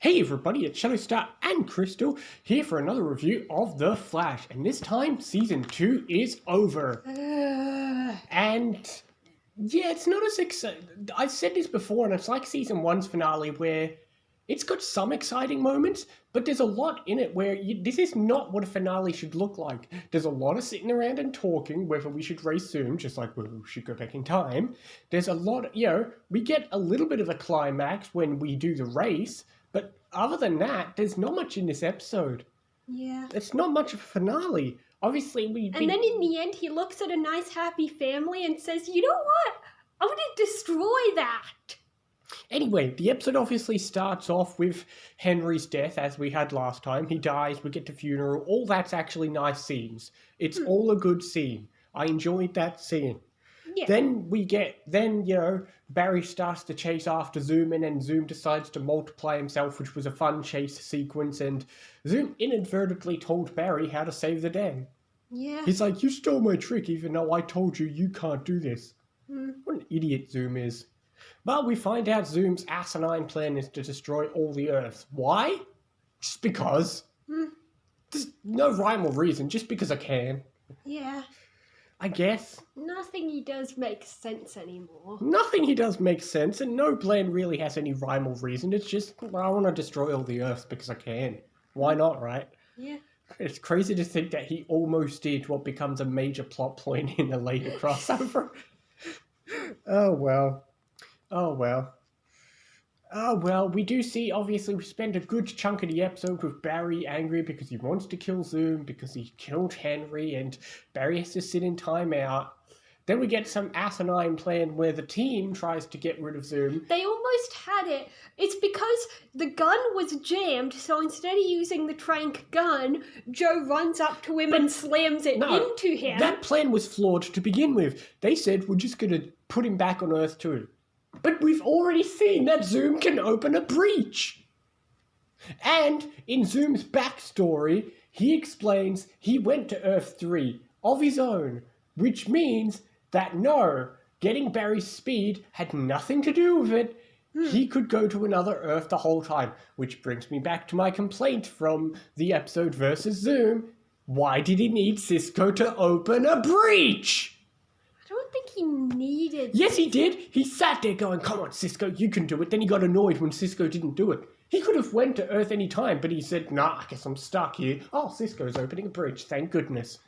Hey everybody, it's Shadowstar and Crystal here for another review of The Flash, and this time Season 2 is over. And yeah, it's not as exciting. I've said this before, and it's like Season 1's finale where it's got some exciting moments, but there's a lot in it where this is not what a finale should look like. There's a lot of sitting around and talking, whether we should race Zoom, just like we should go back in time. There's a lot, we get a little bit of a climax when we do the race, but other than that, there's not much in this episode. Yeah. It's not much of a finale. Obviously, And then in the end, he looks at a nice, happy family and says, you know what? I want to destroy that. Anyway, the episode obviously starts off with Henry's death, as we had last time. He dies, we get the funeral. All that's actually nice scenes. It's all a good scene. I enjoyed that scene. Yeah. Then Barry starts to chase after Zoom, and then Zoom decides to multiply himself, which was a fun chase sequence, and Zoom inadvertently told Barry how to save the day. Yeah. He's like, you stole my trick even though I told you you can't do this. What an idiot Zoom is. But we find out Zoom's asinine plan is to destroy all the Earths. Why? Just because. There's no rhyme or reason, just because I can. Yeah. I guess. Nothing he does makes sense anymore. Nothing he does makes sense, and no plan really has any rhyme or reason. It's just, I want to destroy all the Earths because I can. Why not, right? Yeah. It's crazy to think that he almost did what becomes a major plot point in the later crossover. Oh well. We do see, obviously, we spend a good chunk of the episode with Barry angry because he wants to kill Zoom, because he killed Henry, and Barry has to sit in timeout. Then we get some asinine plan where the team tries to get rid of Zoom. They almost had it. It's because the gun was jammed, so instead of using the trank gun, Joe runs up to him and slams it into him. That plan was flawed to begin with. They said, we're just going to put him back on Earth too. But we've already seen that Zoom can open a breach. And in Zoom's backstory, he explains he went to Earth 3 of his own, which means that no, getting Barry's speed had nothing to do with it. He could go to another Earth the whole time, which brings me back to my complaint from the episode versus Zoom. Why did he need Cisco to open a breach? I don't think he needed... Yes, he did. He sat there going, come on, Cisco, you can do it. Then he got annoyed when Cisco didn't do it. He could have went to Earth any time, but he said, nah, I guess I'm stuck here. Oh, Cisco's opening a breach, thank goodness.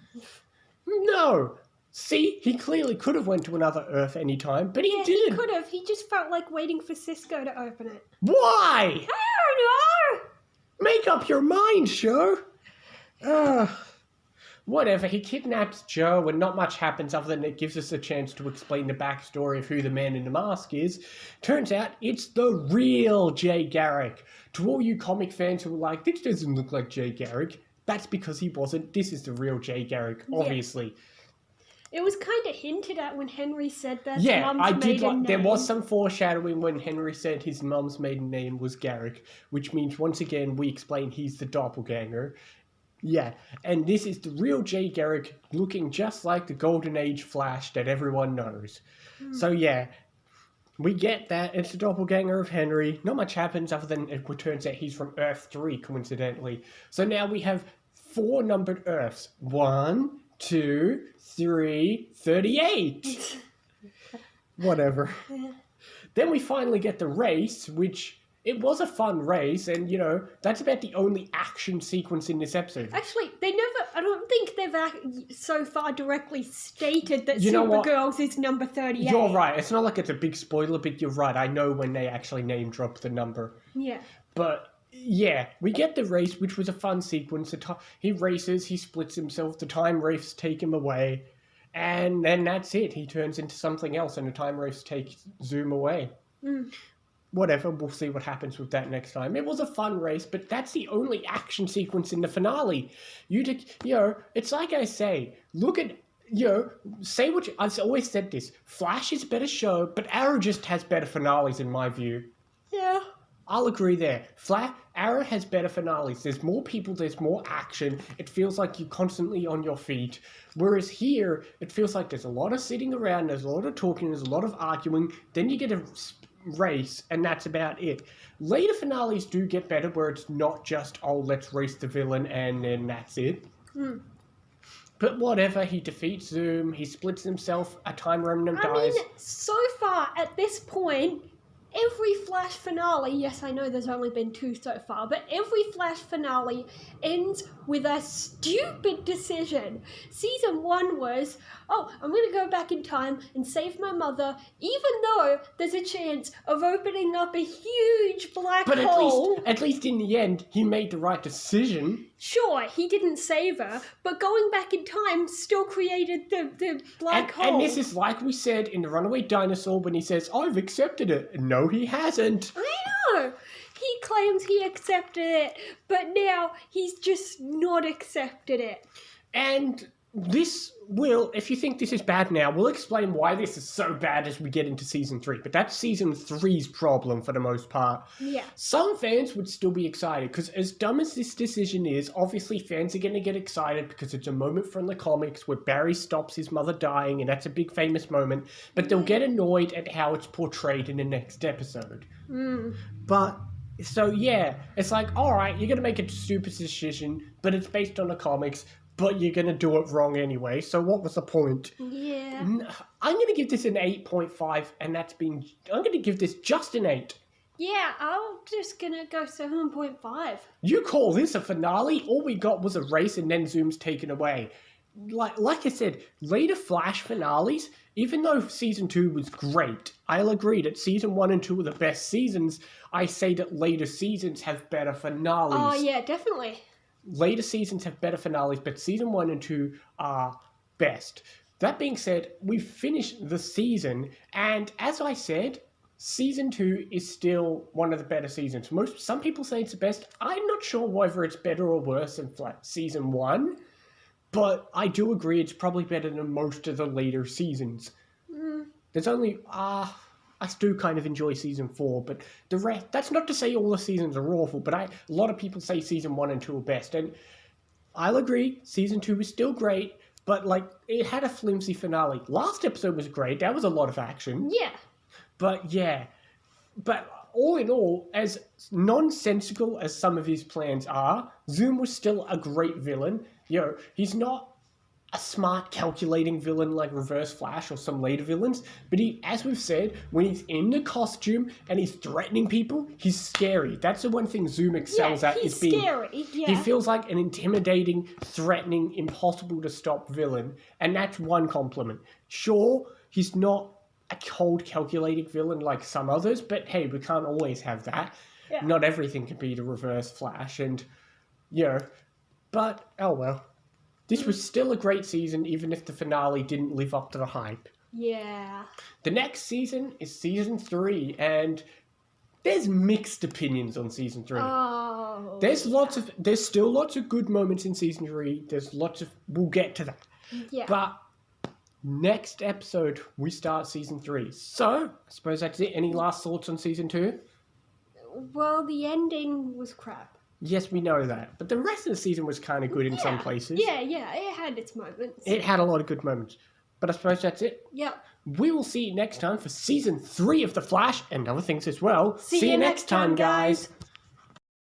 No. See, he clearly could have went to another Earth any time, but he didn't. He could have. He just felt like waiting for Cisco to open it. Why? I don't know. Make up your mind, Joe. Whatever, he kidnaps Joe and not much happens other than it gives us a chance to explain the backstory of who the man in the mask is. Turns out it's the real Jay Garrick. To all you comic fans who are like, this doesn't look like Jay Garrick, that's because he wasn't. This is the real Jay Garrick, obviously. Yeah. It was kind of hinted at when Henry said that. Yeah, I did like, there was name. some foreshadowing when Henry said his mum's maiden name was Garrick, which means once again we explain he's the doppelganger. Yeah, and this is the real Jay Garrick looking just like the Golden Age Flash that everyone knows. So yeah, we get that. It's the doppelganger of Henry. Not much happens other than it turns out he's from Earth 3, coincidentally. So now we have 4 numbered Earths. 1, 2, 3, 38. Whatever. Then we finally get the race, which... It was a fun race, and, that's about the only action sequence in this episode. Actually, I don't think they've so far directly stated that know what? Supergirls is number 38. You're right. It's not like it's a big spoiler, but you're right. I know when they actually name drop the number. Yeah. But, yeah, we get the race, which was a fun sequence. He races, he splits himself, the time wraiths take him away, and then that's it. He turns into something else, and the time wraiths take Zoom away. Whatever, we'll see what happens with that next time. It was a fun race, but that's the only action sequence in the finale. It's like I say, look at, say what I've always said this, Flash is a better show, but Arrow just has better finales in my view. Yeah. I'll agree there. Arrow has better finales. There's more people, there's more action. It feels like you're constantly on your feet. Whereas here, it feels like there's a lot of sitting around, there's a lot of talking, there's a lot of arguing. Then you get a race, and that's about it. Later finales do get better, where it's not just, oh, let's race the villain, and then that's it. But whatever, he defeats Zoom, he splits himself, a time remnant dies. I mean, so far at this point, every Flash finale, yes, I know there's only been 2 so far, but every Flash finale ends with a stupid decision. Season 1 was, oh, I'm going to go back in time and save my mother, even though there's a chance of opening up a huge black hole. But at least in the end, he made the right decision. Sure, he didn't save her, but going back in time still created the black hole. And this is like we said in The Runaway Dinosaur when he says, I've accepted it. No, he hasn't. I know! He claims he accepted it, but now he's just not accepted it. And this will, if you think this is bad now, we'll explain why this is so bad as we get into Season 3. But that's Season 3's problem for the most part. Yeah. Some fans would still be excited, because as dumb as this decision is, obviously fans are going to get excited because it's a moment from the comics where Barry stops his mother dying, and that's a big famous moment. But they'll get annoyed at how it's portrayed in the next episode. But... so yeah, it's like, alright, you're going to make a stupid decision, but it's based on the comics, but you're going to do it wrong anyway, so what was the point? Yeah. I'm going to give this an 8.5, and I'm going to give this just an 8. Yeah, I'm just gonna go 7.5. You call this a finale? All we got was a race and then Zoom's taken away. Like I said, later Flash finales, even though Season 2 was great, I'll agree that Season 1 and 2 are the best seasons. I say that later seasons have better finales. Oh, yeah, definitely. Later seasons have better finales, but Season 1 and 2 are best. That being said, we've finished the season, and as I said, Season 2 is still one of the better seasons. Some people say it's the best. I'm not sure whether it's better or worse than Season 1. But I do agree it's probably better than most of the later seasons. There's only... I do kind of enjoy Season 4, but the rest... That's not to say all the seasons are awful, but a lot of people say Season 1 and 2 are best. And I'll agree, Season 2 is still great, but, it had a flimsy finale. Last episode was great. That was a lot of action. Yeah. But, yeah. But... all in all, as nonsensical as some of his plans are, Zoom was still a great villain. He's not a smart, calculating villain like Reverse Flash or some later villains, but as we've said, when he's in the costume and he's threatening people, he's scary. That's the one thing Zoom excels at, is being scary. Yeah. He feels like an intimidating, threatening, impossible to stop villain, and that's one compliment. Sure, he's not a cold, calculating villain like some others, but hey, we can't always have that. Yeah. Not everything can be the Reverse Flash, and but oh well. This was still a great season, even if the finale didn't live up to the hype. Yeah. The next season is Season 3, and there's mixed opinions on Season 3. Oh. There's still lots of good moments in Season 3. We'll get to that. Yeah. But next episode, we start Season 3. So, I suppose that's it. Any last thoughts on Season 2? Well, the ending was crap. Yes, we know that. But the rest of the season was kind of good in some places. Yeah, it had its moments. It had a lot of good moments. But I suppose that's it. Yep. We will see you next time for Season 3 of The Flash and other things as well. See you next time, guys.